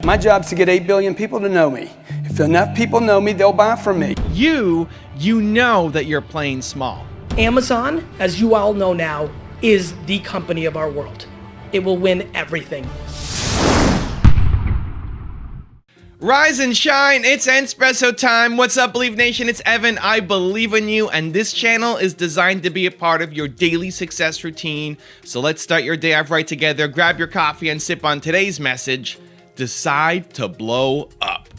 My job's to get 8 billion people to know me. If enough people know me, they'll buy from me. You know that you're playing small. Amazon, as you all know now, is the company of our world. It will win everything. Rise and shine, it's Entspresso time. What's up, Believe Nation? It's Evan. I believe in you, and this channel is designed to be a part of your daily success routine. So let's start your day off right together. Grab your coffee and sip on today's message. Decide to blow up.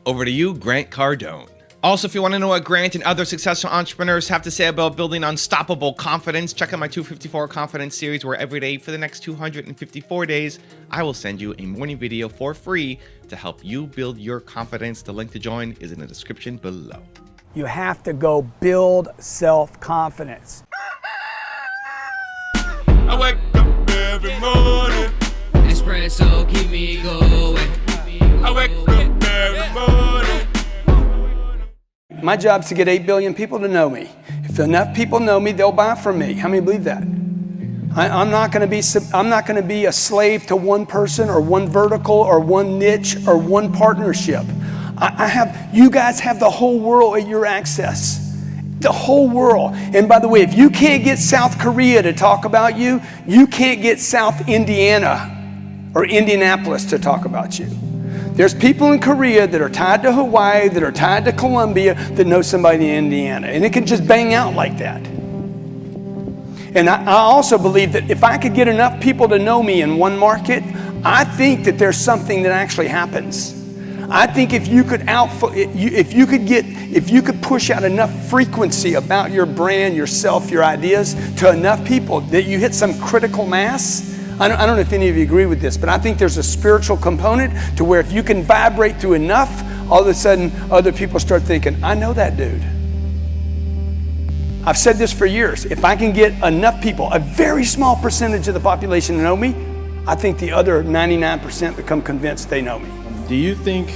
Over to you, Grant Cardone. Also, if you want to know what Grant and other successful entrepreneurs have to say about building unstoppable confidence, check out my 254 Confidence series, where every day for the next 254 days, I will send you a morning video for free to help you build your confidence. The link to join is in the description below. You have to go build self-confidence. I wake up every morning. Espresso, keep me going. I wake up every morning. My job's to get 8 billion people to know me. If enough people know me, they'll buy from me. How many believe that? I'm not going to be a slave to one person or one vertical or one niche or one partnership. You guys have the whole world at your access. The whole world. And by the way, if you can't get South Korea to talk about you, you can't get South Indiana or Indianapolis to talk about you. There's people in Korea that are tied to Hawaii, that are tied to Colombia, that know somebody in Indiana. And it can just bang out like that. And I also believe that if I could get enough people to know me in one market, I think that there's something that actually happens. I think if you could push out enough frequency about your brand, yourself, your ideas to enough people that you hit some critical mass. I don't know if any of you agree with this, but I think there's a spiritual component to where if you can vibrate through enough, all of a sudden other people start thinking, I know that dude. I've said this for years. If I can get enough people, a very small percentage of the population to know me, I think the other 99% become convinced they know me. Do you think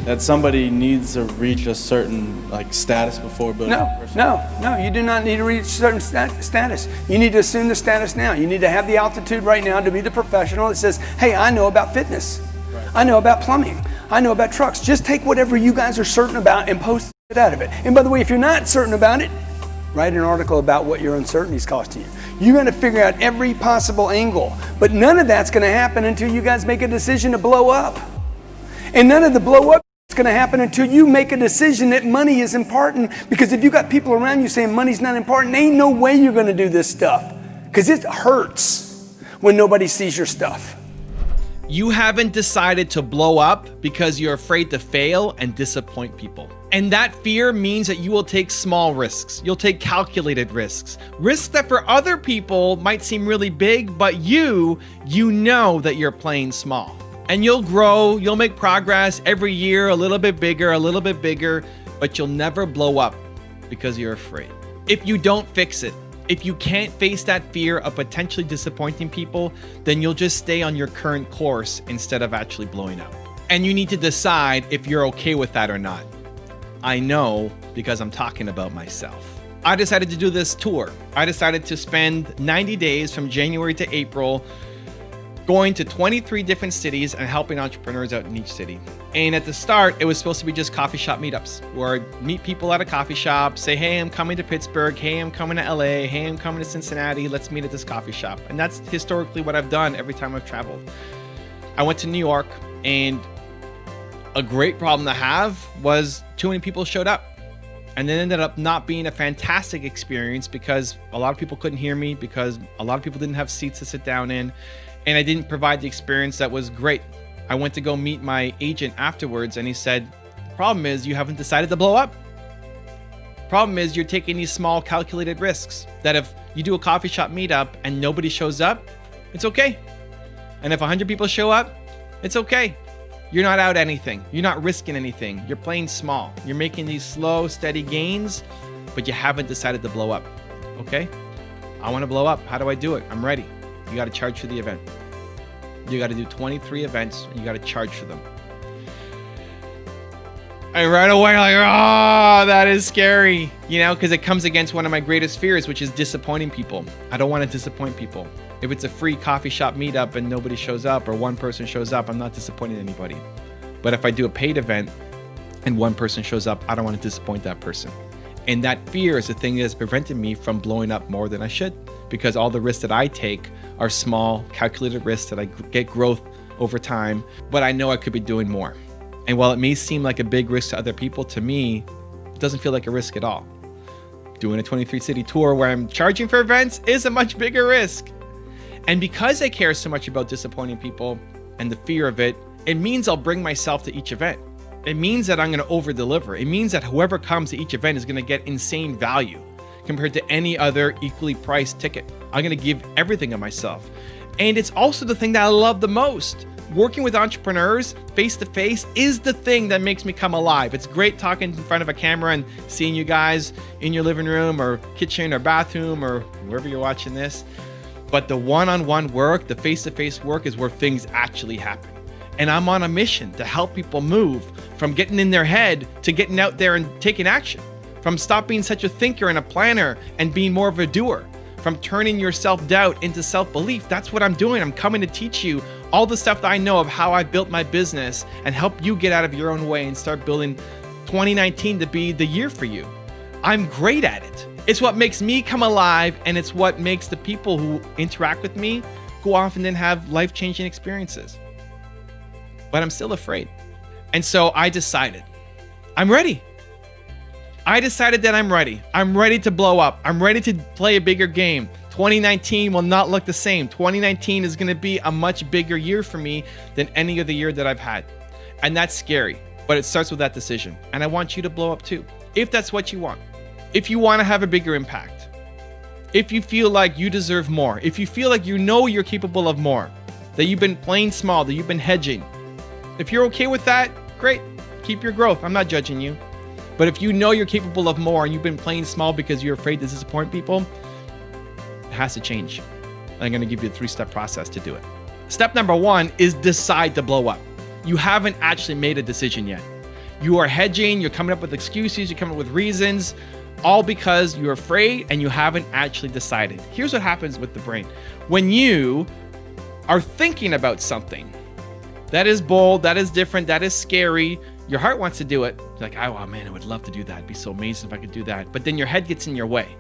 that somebody needs to reach a certain status before building a personal? No, you do not need to reach a certain status. You need to assume the status now. You need to have the altitude right now to be the professional that says, hey, I know about fitness. Right. I know about plumbing. I know about trucks. Just take whatever you guys are certain about and post it out of it. And by the way, if you're not certain about it, write an article about what your uncertainty is costing you. You're going to figure out every possible angle. But none of that's going to happen until you guys make a decision to blow up. And none of the blow up is going to happen until you make a decision that money is important. Because if you got people around you saying money's not important, there ain't no way you're going to do this stuff. Because it hurts when nobody sees your stuff. You haven't decided to blow up because you're afraid to fail and disappoint people. And that fear means that you will take small risks. You'll take calculated risks. Risks that for other people might seem really big, but you know that you're playing small. And you'll grow, you'll make progress every year, a little bit bigger, but you'll never blow up because you're afraid. If you don't fix it, if you can't face that fear of potentially disappointing people, then you'll just stay on your current course instead of actually blowing up. And you need to decide if you're okay with that or not. I know because I'm talking about myself. I decided to do this tour. I decided to spend 90 days from January to April going to 23 different cities and helping entrepreneurs out in each city. And at the start, it was supposed to be just coffee shop meetups where I'd meet people at a coffee shop, say, hey, I'm coming to Pittsburgh. Hey, I'm coming to LA. Hey, I'm coming to Cincinnati. Let's meet at this coffee shop. And that's historically what I've done every time I've traveled. I went to New York, and a great problem to have was too many people showed up. And then ended up not being a fantastic experience because a lot of people couldn't hear me, because a lot of people didn't have seats to sit down in. And I didn't provide the experience that was great. I went to go meet my agent afterwards, and he said, the problem is you haven't decided to blow up. Problem is you're taking these small calculated risks that if you do a coffee shop meetup and nobody shows up, it's okay. And if 100 people show up, it's okay. You're not out anything. You're not risking anything. You're playing small. You're making these slow, steady gains, but you haven't decided to blow up. Okay? I want to blow up. How do I do it? I'm ready. You got to charge for the event. You got to do 23 events. And you got to charge for them. And right away, like, oh, that is scary, you know, because it comes against one of my greatest fears, which is disappointing people. I don't want to disappoint people. If it's a free coffee shop meetup and nobody shows up or one person shows up, I'm not disappointing anybody. But if I do a paid event and one person shows up, I don't want to disappoint that person. And that fear is the thing that has prevented me from blowing up more than I should, because all the risks that I take are small, calculated risks that I get growth over time, but I know I could be doing more. And while it may seem like a big risk to other people, to me, it doesn't feel like a risk at all. Doing a 23-city tour where I'm charging for events is a much bigger risk. And because I care so much about disappointing people and the fear of it, it means I'll bring myself to each event. It means that I'm going to over deliver. It means that whoever comes to each event is going to get insane value compared to any other equally priced ticket. I'm going to give everything of myself. And it's also the thing that I love the most. Working with entrepreneurs face to face is the thing that makes me come alive. It's great talking in front of a camera and seeing you guys in your living room or kitchen or bathroom or wherever you're watching this. But the one-on-one work, the face-to-face work is where things actually happen. And I'm on a mission to help people move from getting in their head to getting out there and taking action. From stop being such a thinker and a planner and being more of a doer. From turning your self-doubt into self-belief. That's what I'm doing. I'm coming to teach you all the stuff that I know of how I built my business and help you get out of your own way and start building 2019 to be the year for you. I'm great at it. It's what makes me come alive, and it's what makes the people who interact with me go off and then have life-changing experiences. But I'm still afraid. And so I decided, I'm ready. I decided that I'm ready. I'm ready to blow up. I'm ready to play a bigger game. 2019 will not look the same. 2019 is going to be a much bigger year for me than any other year that I've had. And that's scary, but it starts with that decision. And I want you to blow up too, if that's what you want. If you want to have a bigger impact. If you feel like you deserve more. If you feel like you know you're capable of more. That you've been playing small, that you've been hedging. If you're okay with that, great. Keep your growth. I'm not judging you. But if you know you're capable of more and you've been playing small because you're afraid to disappoint people, it has to change. I'm going to give you a 3-step process to do it. Step number 1 is decide to blow up. You haven't actually made a decision yet. You are hedging, you're coming up with excuses, you're coming up with reasons, all because you're afraid and you haven't actually decided. Here's what happens with the brain. When you are thinking about something that is bold, that is different, that is scary, your heart wants to do it. You're like, oh man, I would love to do that. It'd be so amazing if I could do that. But then your head gets in your way.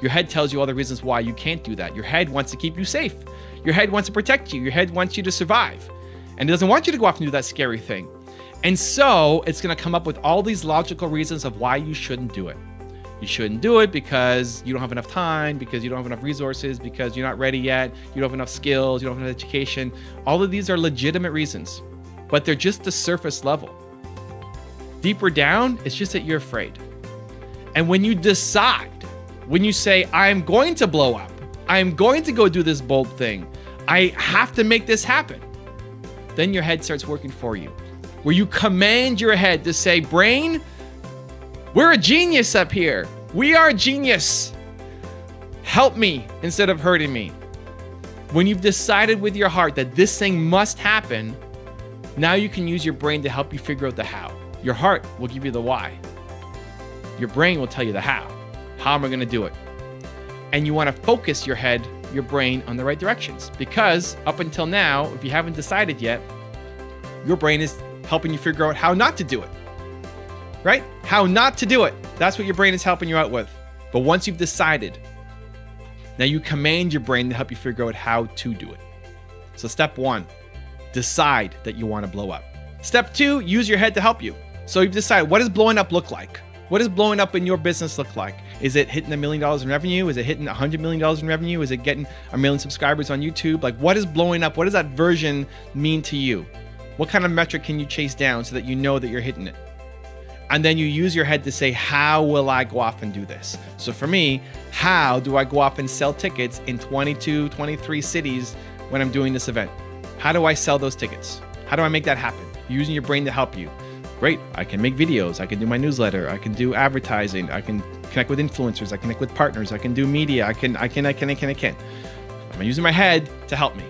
Your head tells you all the reasons why you can't do that. Your head wants to keep you safe. Your head wants to protect you. Your head wants you to survive. And it doesn't want you to go off and do that scary thing. And so it's going to come up with all these logical reasons of why you shouldn't do it. You shouldn't do it because you don't have enough time, because you don't have enough resources, because you're not ready yet, you don't have enough skills, you don't have enough education. All of these are legitimate reasons, but they're just the surface level. Deeper down, it's just that you're afraid. And when you decide, when you say, I'm going to blow up, I'm going to go do this bold thing, I have to make this happen, then your head starts working for you. Where you command your head to say, brain, we're a genius up here. We are a genius. Help me instead of hurting me. When you've decided with your heart that this thing must happen, now you can use your brain to help you figure out the how. Your heart will give you the why. Your brain will tell you the how. How am I going to do it? And you want to focus your head, your brain on the right directions. Because up until now, if you haven't decided yet, your brain is helping you figure out how not to do it. Right? How not to do it. That's what your brain is helping you out with. But once you've decided, now you command your brain to help you figure out how to do it. So step 1, decide that you want to blow up. Step 2, use your head to help you. So you've decided, what does blowing up look like? What does blowing up in your business look like? Is it hitting $1 million in revenue? Is it hitting $100 million in revenue? Is it getting 1 million subscribers on YouTube? Like, what is blowing up? What does that version mean to you? What kind of metric can you chase down so that you know that you're hitting it? And then you use your head to say, how will I go off and do this? So for me, how do I go off and sell tickets in 22, 23 cities when I'm doing this event? How do I sell those tickets? How do I make that happen? Using your brain to help you. Great, I can make videos, I can do my newsletter, I can do advertising, I can connect with influencers, I can connect with partners, I can do media, I can. I'm using my head to help me.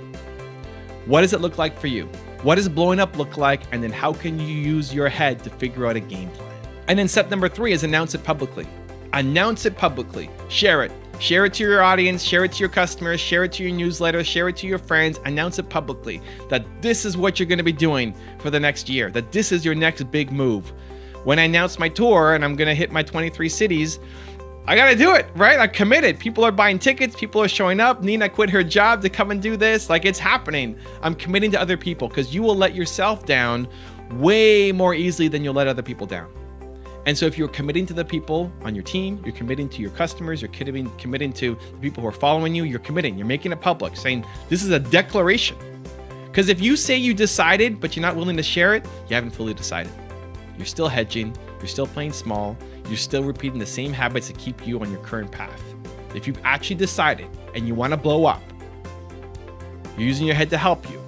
What does it look like for you? What does blowing up look like? And then how can you use your head to figure out a game plan? And then step number 3 is announce it publicly. Announce it publicly. Share it. Share it to your audience, share it to your customers, share it to your newsletter, share it to your friends, announce it publicly that this is what you're gonna be doing for the next year, that this is your next big move. When I announce my tour and I'm gonna hit my 23 cities, I gotta do it, right? I'm committed. People are buying tickets, people are showing up. Nina quit her job to come and do this. Like, it's happening. I'm committing to other people because you will let yourself down way more easily than you'll let other people down. And so if you're committing to the people on your team, you're committing to your customers, you're committing to the people who are following you, you're committing, you're making it public, saying this is a declaration. Because if you say you decided, but you're not willing to share it, you haven't fully decided. You're still hedging, you're still playing small, you're still repeating the same habits that keep you on your current path. If you've actually decided and you want to blow up, you're using your head to help you.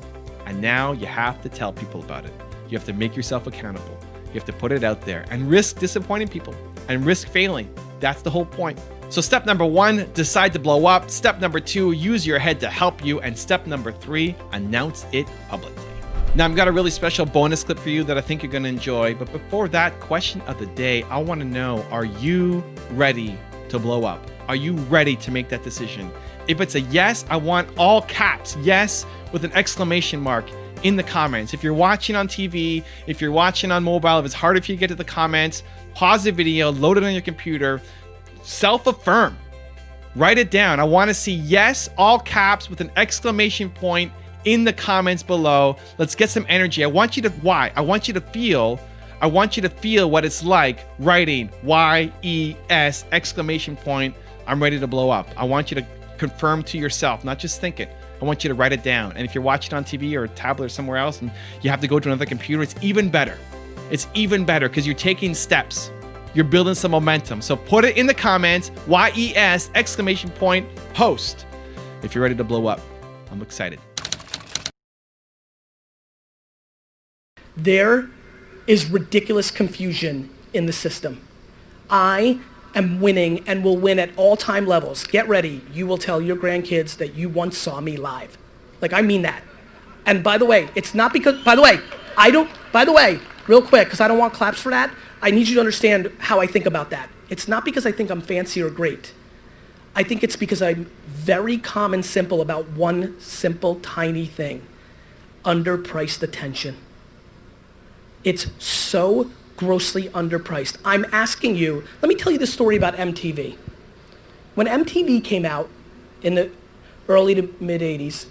And now you have to tell people about it. You have to make yourself accountable. You have to put it out there and risk disappointing people and risk failing. That's the whole point. So step number 1, decide to blow up. Step number 2, use your head to help you. And step number 3, announce it publicly. Now, I've got a really special bonus clip for you that I think you're going to enjoy. But before that, question of the day, I want to know, are you ready to blow up? Are you ready to make that decision? If it's a yes, I want all caps, yes, with an exclamation mark in the comments. If you're watching on TV, if you're watching on mobile, if it's harder for you to get to the comments, pause the video, load it on your computer, self-affirm, write it down. I want to see yes, all caps with an exclamation point in the comments below. Let's get some energy. I want you to feel what it's like writing YES exclamation point. I'm ready to blow up. I want you to confirm to yourself, not just think it. I want you to write it down. And if you're watching on TV or a tablet or somewhere else and you have to go to another computer, it's even better. It's even better because you're taking steps. You're building some momentum. So put it in the comments, YES exclamation point post if you're ready to blow up. I'm excited. There is ridiculous confusion in the system. I am winning and will win at all-time levels. Get ready. You will tell your grandkids that you once saw me live. Like, I mean that. And by the way, it's not because, real quick, because I don't want claps for that, I need you to understand how I think about that. It's not because I think I'm fancy or great. I think it's because I'm very calm and simple about one simple, tiny thing. Underpriced attention. It's so grossly underpriced. I'm asking you, let me tell you the story about MTV. When MTV came out in the early to mid 80s,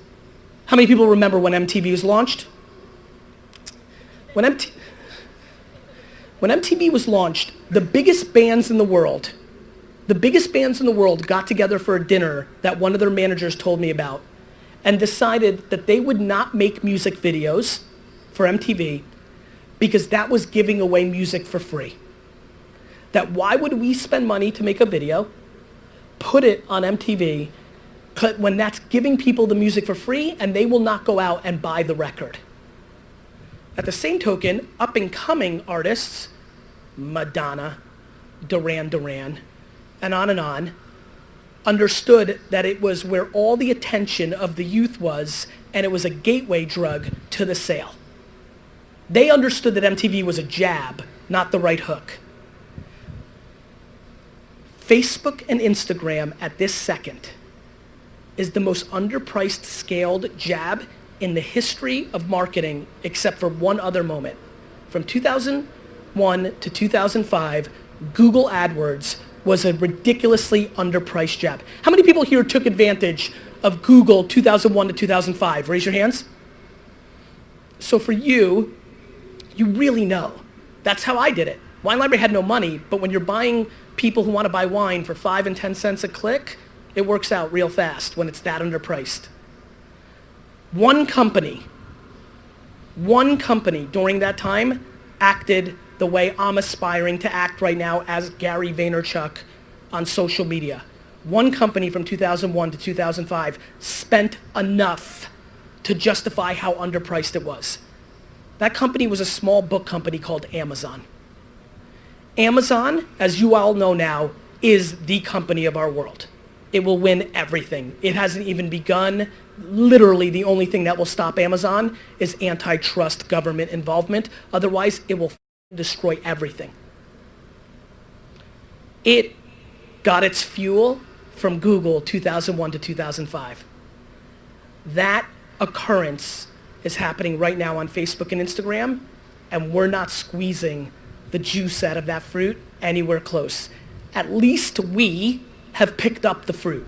how many people remember when MTV was launched? When MTV was launched, the biggest bands in the world got together for a dinner that one of their managers told me about and decided that they would not make music videos for MTV because that was giving away music for free. That why would we spend money to make a video, put it on MTV, when that's giving people the music for free and they will not go out and buy the record. At the same token, up-and-coming artists, Madonna, Duran Duran, and on, understood that it was where all the attention of the youth was, and it was a gateway drug to the sale. They understood that MTV was a jab, not the right hook. Facebook and Instagram at this second is the most underpriced scaled jab in the history of marketing, except for one other moment. From 2001 to 2005, Google AdWords was a ridiculously underpriced jab. How many people here took advantage of Google 2001 to 2005? Raise your hands. So for you really know. That's how I did it. Wine Library had no money, but when you're buying people who want to buy wine for 5 and 10 cents a click, it works out real fast when it's that underpriced. One company during that time acted the way I'm aspiring to act right now as Gary Vaynerchuk on social media. One company from 2001 to 2005 spent enough to justify how underpriced it was. That company was a small book company called Amazon. Amazon, as you all know now, is the company of our world. It will win everything. It hasn't even begun. Literally, the only thing that will stop Amazon is antitrust government involvement. Otherwise, it will destroy everything. It got its fuel from Google 2001 to 2005. That occurrence is happening right now on Facebook and Instagram, and we're not squeezing the juice out of that fruit anywhere close. At least we have picked up the fruit.